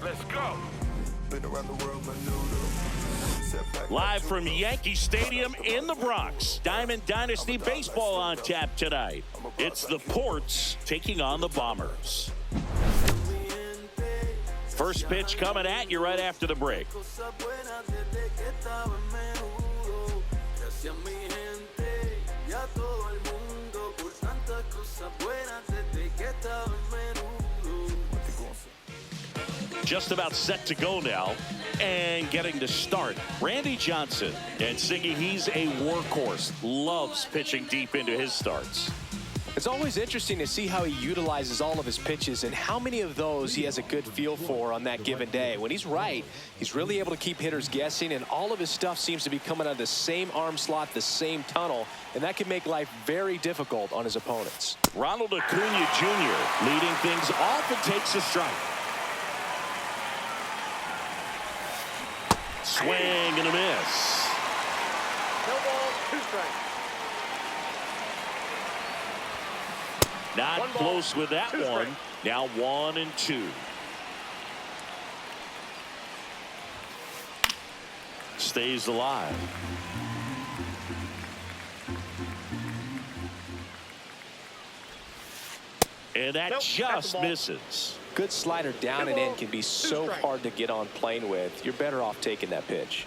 Let's go. Live from Yankee Stadium in the Bronx, Diamond Dynasty Baseball on tap tonight. It's the Ports taking on the Bombers. First pitch coming at you right after the break. Just about set to go now and getting to start. Randy Johnson, and Siggy, he's a workhorse, loves pitching deep into his starts. It's always interesting to see how he utilizes all of his pitches and how many of those he has a good feel for on that given day. When he's right, he's really able to keep hitters guessing, and all of his stuff seems to be coming out of the same arm slot, the same tunnel, and that can make life very difficult on his opponents. Ronald Acuna Jr. leading things off and takes a strike. Swing and a miss. No ball, 2 strikes. Not close with that one. Now 1-2. Stays alive. And that just misses. Good slider down and in can be so hard to get on plane with. You're better off taking that pitch.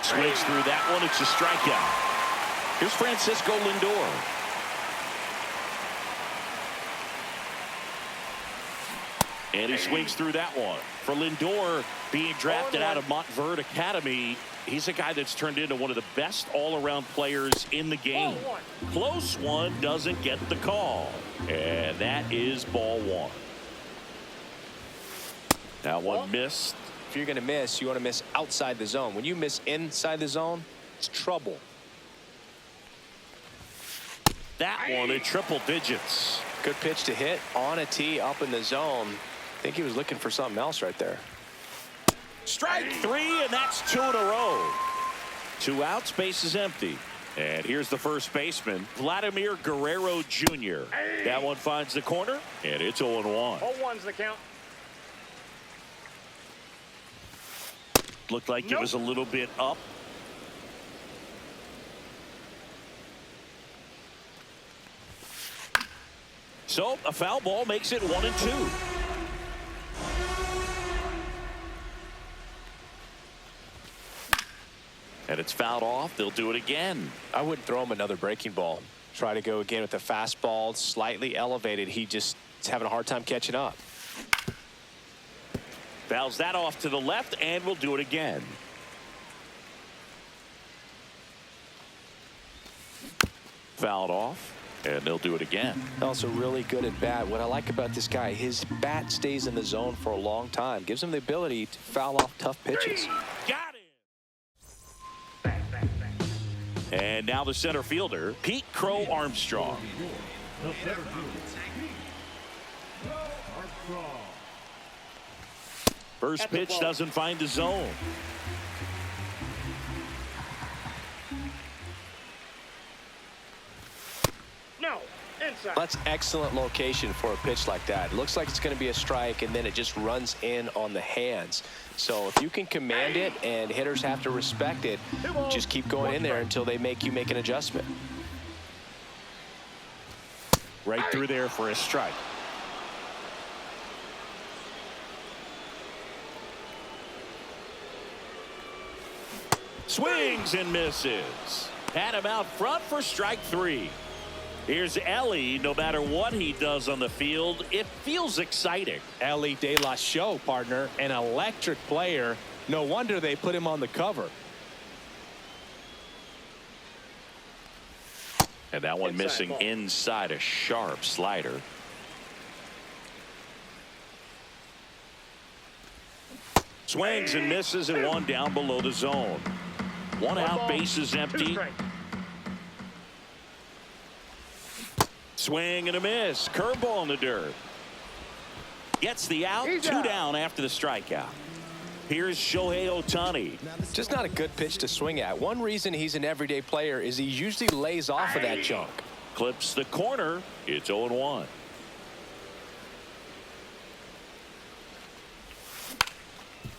Swings through that one. It's a strikeout. Here's Francisco Lindor. And he swings through that one. For Lindor, being drafted out of Montverde Academy, he's a guy that's turned into one of the best all-around players in the game. Close one, doesn't get the call. And that is ball 1. That one missed. If you're going to miss, you want to miss outside the zone. When you miss inside the zone, it's trouble. That one in triple digits. Good pitch to hit on a tee up in the zone. I think he was looking for something else right there. Strike 3, and that's 2 in a row. 2 outs, base is empty. And here's the first baseman, Vladimir Guerrero Jr. That one finds the corner, and it's 0-1. 0-1's the count. Looked like it was a little bit up. So a foul ball makes it 1-2. And it's fouled off. They'll do it again. I wouldn't throw him another breaking ball. Try to go again with the fastball, slightly elevated. He just is having a hard time catching up. Fouls that off to the left, and we'll do it again. Fouled off, and they'll do it again. Also really good at bat. What I like about this guy, his bat stays in the zone for a long time. Gives him the ability to foul off tough pitches. Got it. And now the center fielder, Pete Crow Armstrong. First pitch doesn't find the zone. No, inside. That's excellent location for a pitch like that. It looks like it's going to be a strike, and then it just runs in on the hands. So if you can command it and hitters have to respect it, just keep going in there until they make you make an adjustment. Right through there for a strike. Swings and misses. Had him out front for strike 3. Here's Ellie. No matter what he does on the field, it feels exciting. Ellie De La Show, partner, an electric player. No wonder they put him on the cover. And that one missing inside, a sharp slider. Swings and misses, and one down below the zone. One out, base is empty. Swing and a miss. Curveball in the dirt. Gets the out. 2 down after the strikeout. Here's Shohei Ohtani. Just not a good pitch to swing at. One reason he's an everyday player is he usually lays off of that junk. Clips the corner. It's 0-1.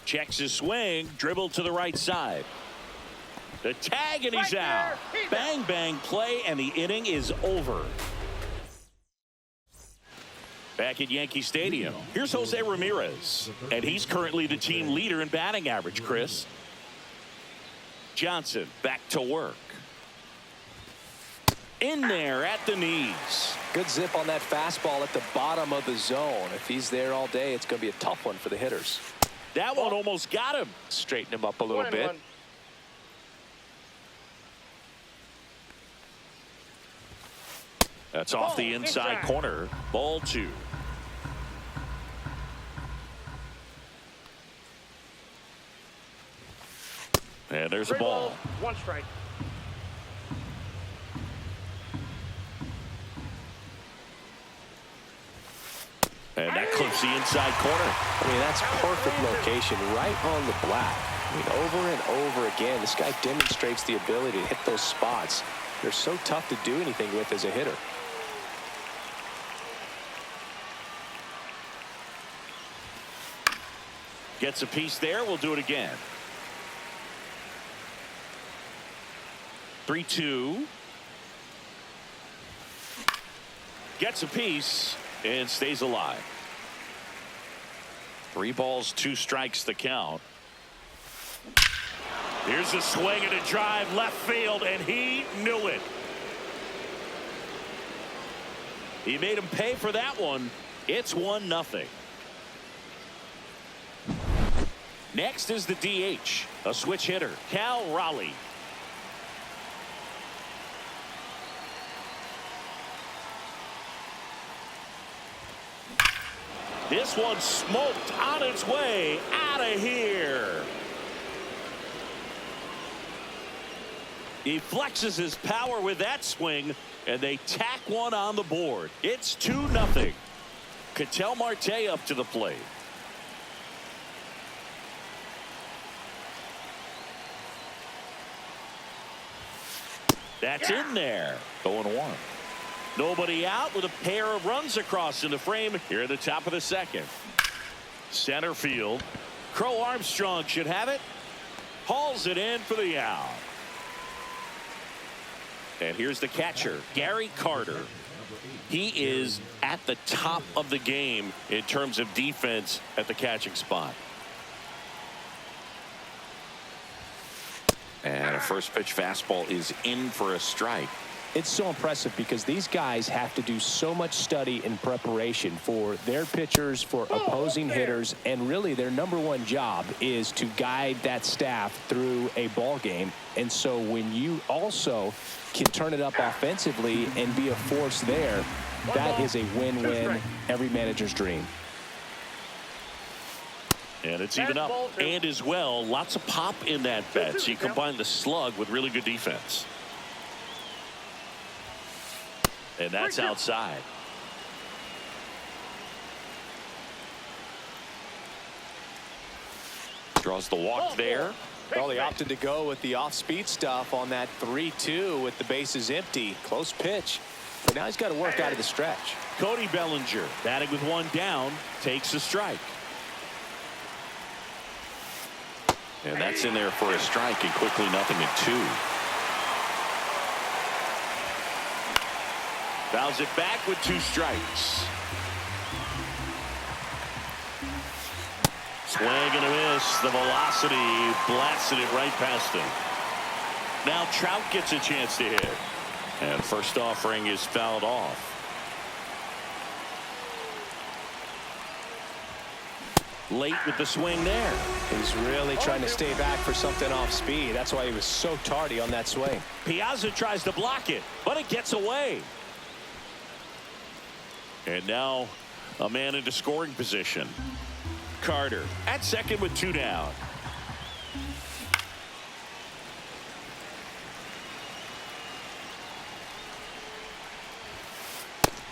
Checks his swing, dribbled to the right side. The tag, and he's Right out. there. He's Bang, bang play, and the inning is over. Back at Yankee Stadium, here's Jose Ramirez, and he's currently the team leader in batting average, Chris. Johnson back to work. In there at the knees. Good zip on that fastball at the bottom of the zone. If he's there all day, it's going to be a tough one for the hitters. That one almost got him. Straighten him up a little bit. 1-1. That's off the inside corner. Ball 2. And there's a 3 ball. balls, 1 strike. And that clips the inside corner. I mean, that's perfect location, right on the black. I mean, over and over again, this guy demonstrates the ability to hit those spots. They're so tough to do anything with as a hitter. Gets a piece there. We'll do it again. 3-2. Gets a piece and stays alive. 3 balls, 2 strikes the count. Here's a swing and a drive left field, and he knew it. He made him pay for that one. It's 1-0. Next is the DH, a switch hitter, Cal Raleigh. This one smoked on its way out of here. He flexes his power with that swing, and they tack one on the board. It's 2-0. Ketel Marte up to the plate. That's in there. 0-1. Nobody out with a pair of runs across in the frame here at the top of the second. Center field. Crow Armstrong should have it. Hauls it in for the out. And here's the catcher, Gary Carter. He is at the top of the game in terms of defense at the catching spot. And a first pitch fastball is in for a strike. It's so impressive because these guys have to do so much study and preparation for their pitchers, for opposing hitters, and really their #1 job is to guide that staff through a ball game. And so when you also can turn it up offensively and be a force there, that is a win-win, every manager's dream. And it's even up. And as well, lots of pop in that bet. So you combine the slug with really good defense. And that's outside. Draws the walk there. Well, he opted to go with the off-speed stuff on that 3-2 with the bases empty. Close pitch. But now he's got to work out of the stretch. Cody Bellinger batting with 1 down takes a strike. And that's in there for a strike, and quickly 0-2. Fouls it back with 2 strikes. Swing and a miss. The velocity blasted it right past him. Now Trout gets a chance to hit. And first offering is fouled off. Late with the swing there. He's really trying to stay back for something off speed. That's why he was so tardy on that swing. Piazza tries to block it, but it gets away. And now a man into scoring position. Carter at second with 2 down.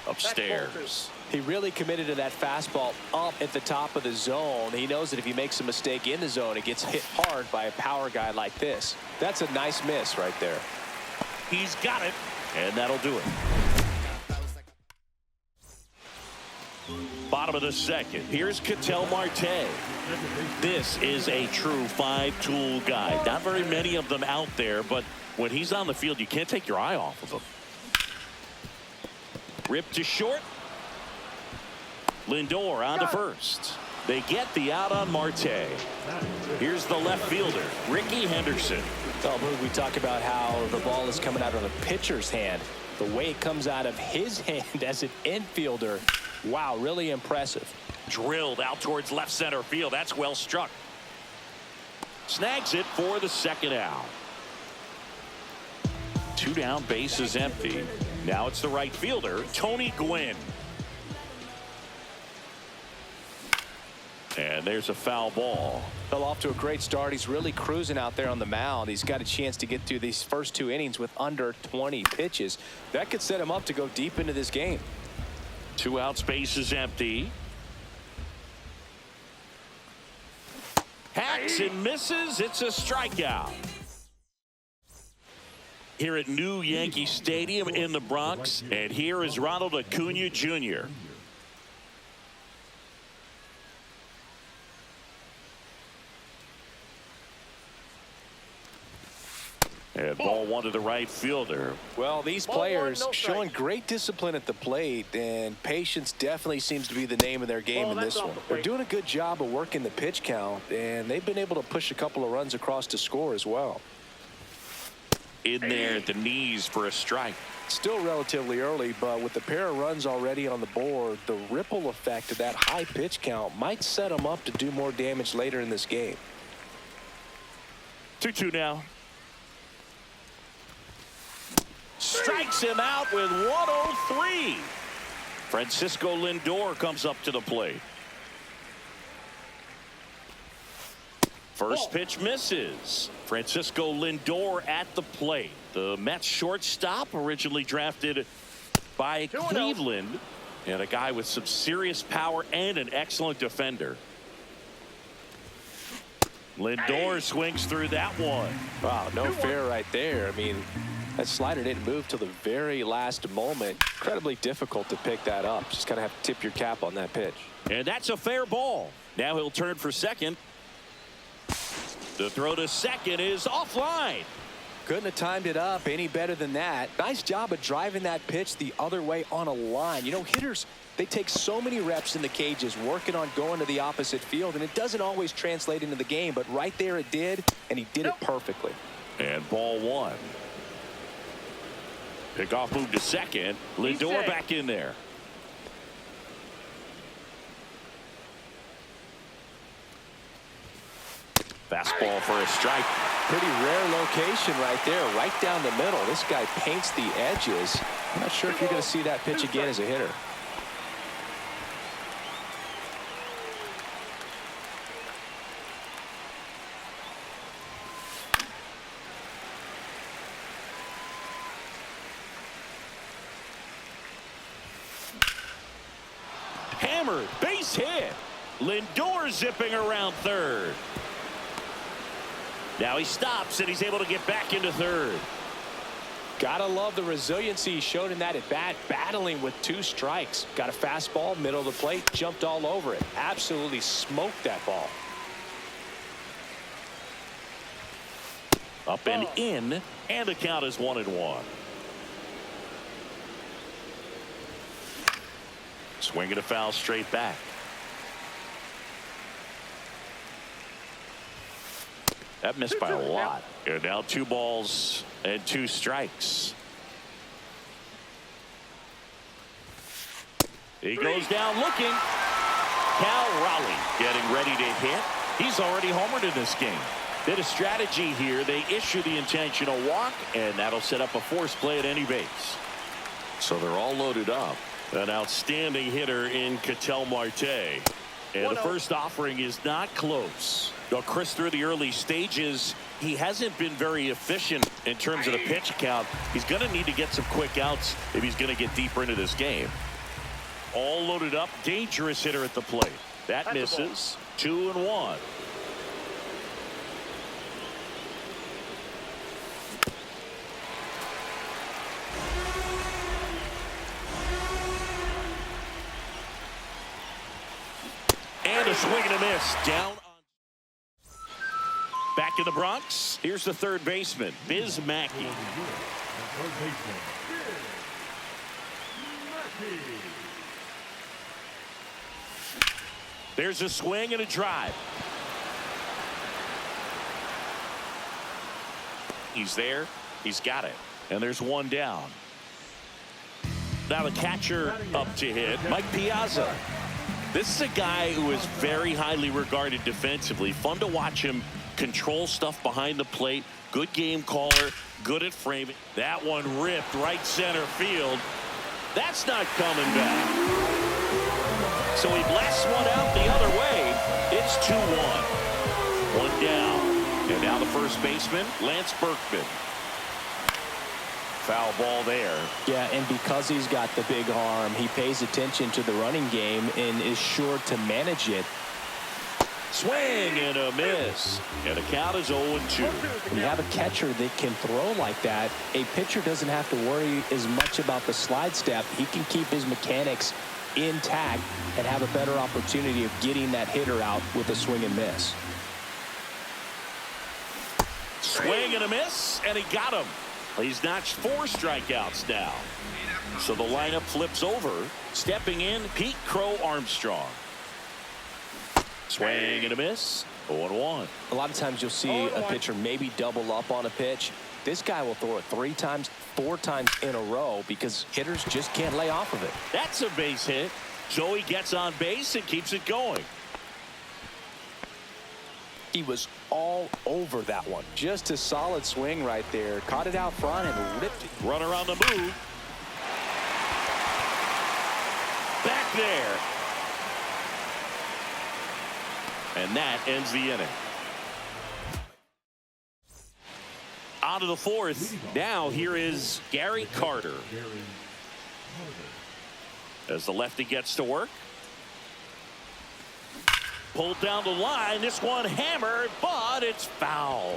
Upstairs. He really committed to that fastball up at the top of the zone. He knows that if he makes a mistake in the zone, it gets hit hard by a power guy like this. That's a nice miss right there. He's got it, and that'll do it. Bottom of the second. Here's Ketel Marte. This is a true five-tool guy. Not very many of them out there, but when he's on the field, you can't take your eye off of him. Ripped to short. Lindor on to first. They get the out on Marte. Here's the left fielder, Ricky Henderson. Oh, we talk about how the ball is coming out of the pitcher's hand. The way it comes out of his hand as an infielder, wow, really impressive. Drilled out towards left center field. That's well struck. Snags it for the second out. 2 down, base is empty. Now it's the right fielder, Tony Gwynn. And there's a foul ball. Fell off to a great start. He's really cruising out there on the mound. He's got a chance to get through these first 2 innings with under 20 pitches. That could set him up to go deep into this game. 2 outs, base is empty. Hacks and misses. It's a strikeout. Here at New Yankee Stadium in the Bronx. And here is Ronald Acuna Jr. And ball 1 to the right fielder. Well, these players showing great discipline at the plate, and patience definitely seems to be the name of their game in this one. They're doing a good job of working the pitch count, and they've been able to push a couple of runs across to score as well. In there at the knees for a strike. Still relatively early, but with the pair of runs already on the board, the ripple effect of that high pitch count might set them up to do more damage later in this game. 2-2 now. Strikes him out with 103. Francisco Lindor comes up to the plate. First pitch misses. Francisco Lindor at the plate. The Mets shortstop, originally drafted by Cleveland, and a guy with some serious power and an excellent defender. Lindor swings through that one. Wow, no fair right there. I mean, that slider didn't move till the very last moment. Incredibly difficult to pick that up. Just kind of have to tip your cap on that pitch. And that's a fair ball. Now he'll turn for second. The throw to second is offline. Couldn't have timed it up any better than that. Nice job of driving that pitch the other way on a line. You know, hitters, they take so many reps in the cages working on going to the opposite field, and it doesn't always translate into the game, but right there it did, and he did it perfectly. And ball 1. Pickoff move to second. Lindor back in there. Fastball for a strike. Pretty rare location right there, right down the middle. This guy paints the edges. I'm not sure if you're going to see that pitch again as a hitter. Hammered, base hit. Lindor zipping around third. Now he stops and he's able to get back into third. Gotta love the resiliency he showed in that at bat, battling with 2 strikes. Got a fastball, middle of the plate, jumped all over it. Absolutely smoked that ball. Up and in, and the count is 1-1. Swinging a foul straight back. That missed by a lot. And now 2 balls and 2 strikes. He goes down looking. Cal Raleigh getting ready to hit. He's already homered in this game. They had a strategy here. They issue the intentional walk, and that'll set up a force play at any base. So they're all loaded up. An outstanding hitter in Ketel Marte. And the first offering is not close. Now, Chris, through the early stages, he hasn't been very efficient in terms of the pitch count. He's going to need to get some quick outs if he's going to get deeper into this game. All loaded up, dangerous hitter at the plate. That misses. 2-1. And a swing and a miss. Down. Back in the Bronx, here's the third baseman, Biz Mackey. There's a swing and a drive. He's there. He's got it. And there's one down. Now the catcher up to hit, Mike Piazza. This is a guy who is very highly regarded defensively. Fun to watch him control stuff behind the plate. Good game caller. Good at framing. That one ripped right center field. That's not coming back. So he blasts one out the other way. It's 2-1. One down. And now the first baseman, Lance Berkman. Foul ball there. Yeah, and because he's got the big arm, he pays attention to the running game and is sure to manage it. Swing and a miss. And the count is 0-2. When you have a catcher that can throw like that, a pitcher doesn't have to worry as much about the slide step. He can keep his mechanics intact and have a better opportunity of getting that hitter out with a swing and miss. Swing and a miss, and he got him. He's notched 4 strikeouts now. So the lineup flips over. Stepping in, Pete Crow Armstrong. Swing and a miss. 0-1. A lot of times you'll see a pitcher maybe double up on a pitch. This guy will throw it 3 times, 4 times in a row because hitters just can't lay off of it. That's a base hit. Joey gets on base and keeps it going. He was all over that one. Just a solid swing right there. Caught it out front and ripped it. Runner on the move. Back there. And that ends the inning. On to the 4th. Now here is Gary Carter. As the lefty gets to work. Pulled down the line. This one hammered, but it's foul.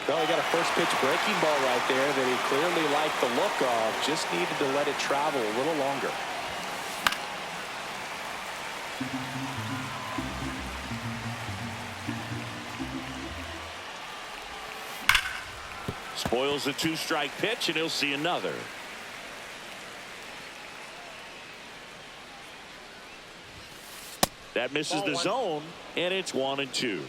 Well, he got a first pitch breaking ball right there that he clearly liked the look of. Just needed to let it travel a little longer. Spoils the 2-strike pitch, and he'll see another. That misses the zone, and it's 1-2.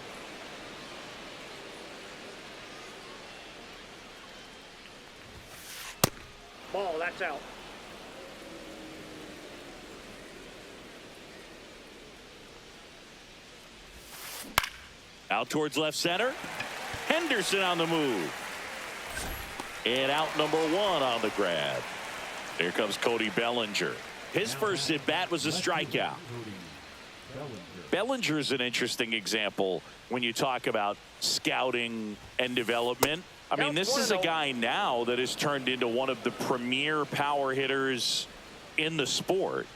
Ball, that's out. Out towards left center. Henderson on the move. And out number 1 on the grab. Here comes Cody Bellinger. His first at bat was a strikeout. Bellinger is an interesting example when you talk about scouting and development. I mean, this is a guy now that has turned into one of the premier power hitters in the sport.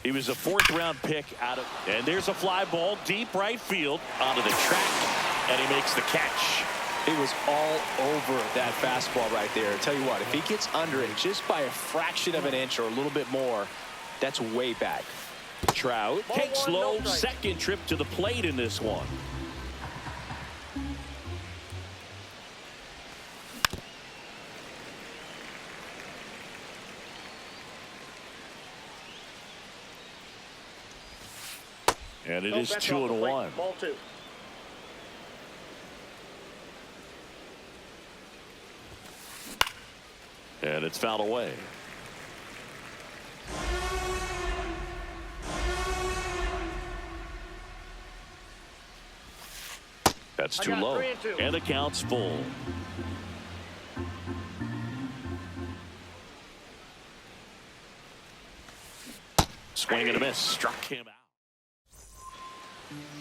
He was a 4th-round pick out of, and there's a fly ball deep right field onto the track, and he makes the catch. He was all over that fastball right there. I tell you what, if he gets under it just by a fraction of an inch or a little bit more, that's way back. Trout takes low, second trip to the plate in this one. And it is 2-1. Ball 2. And it's fouled away. That's too low. 3-2. And the count's full. Swing and a miss. Struck him out.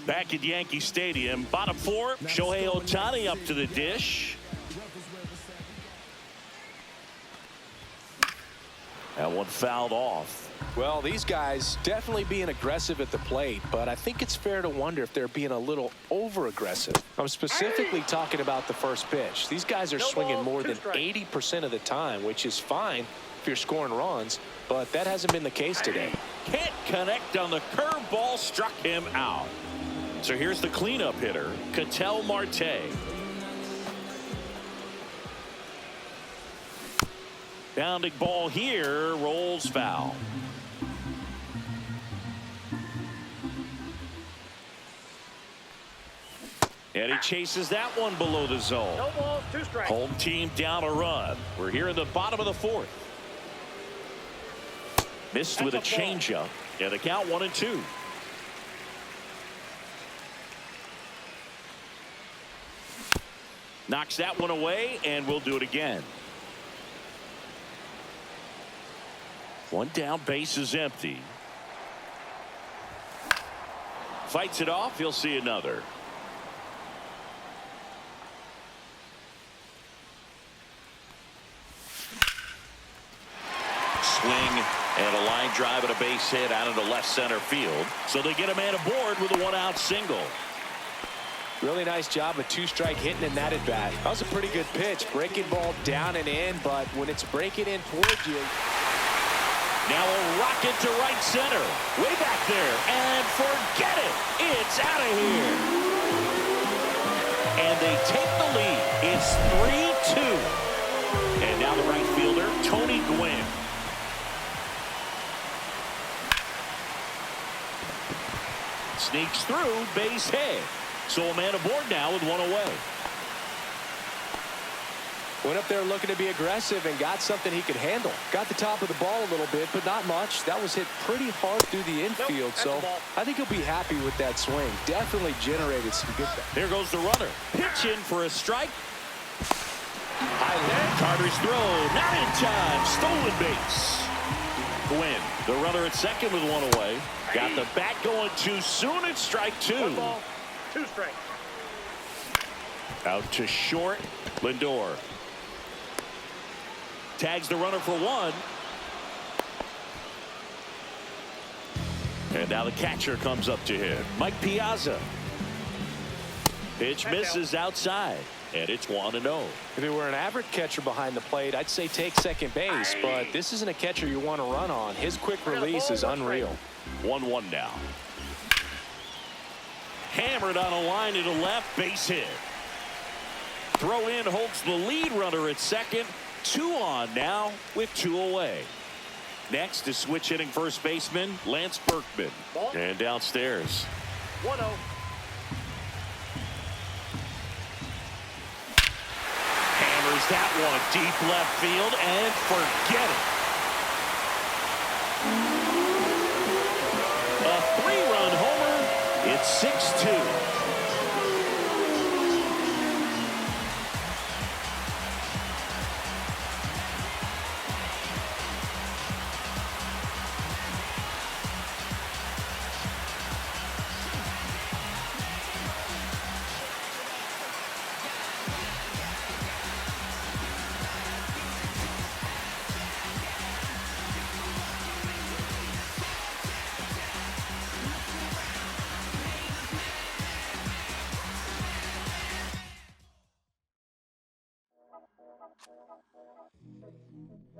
Back at Yankee Stadium, bottom 4, Shohei Ohtani up to the dish. That one fouled off. Well, these guys definitely being aggressive at the plate, but I think it's fair to wonder if they're being a little over-aggressive. I'm specifically talking about the first pitch. These guys are swinging more than 80% of the time, which is fine if you're scoring runs, but that hasn't been the case today. Can't connect on the curveball, struck him out. So here's the cleanup hitter, Ketel Marte. Bounding ball here, rolls foul. And he chases that one below the zone. No balls, 2 strikes. Home team down a run. We're here in the bottom of the 4th. Missed with a changeup. And the count 1-2. Knocks that one away, and we'll do it again. One down, base is empty. Fights it off, he'll see another. Swing and a line drive and a base hit out into left center field. So they get a man aboard with a 1-out single. Really nice job of 2-strike hitting in that at bat. That was a pretty good pitch. Breaking ball down and in, but when it's breaking in towards you. Now a rocket to right center. Way back there. And forget it. It's out of here. And they take the lead. It's 3-2. And now the right fielder, Tony Gwynn. Sneaks through, base hit. So a man aboard now with 1 away. Went up there looking to be aggressive and got something he could handle. Got the top of the ball a little bit, but not much. That was hit pretty hard through the infield, so I think he'll be happy with that swing. Definitely generated some good. There goes the runner. Pitch in for a strike. High left. Carter's throw. Not in time. Stolen base. Gwynn, the runner at second with 1 away. Got the bat going too soon. It's strike 2. 1 ball, 2 strikes. Out to short. Lindor tags the runner for 1. And now the catcher comes up to him. Mike Piazza. Pitch misses outside. And it's 1-0. If it were an average catcher behind the plate, I'd say take second base, but this isn't a catcher you want to run on. His quick release is unreal. 1-1 now. Hammered on a line to the left, base hit. Throw in holds the lead runner at second. 2 on now with 2 away. Next is switch hitting first baseman Lance Berkman. And downstairs. 1-0. Hammers that one deep left field and forget it. A 3-run homer. It's 6-2.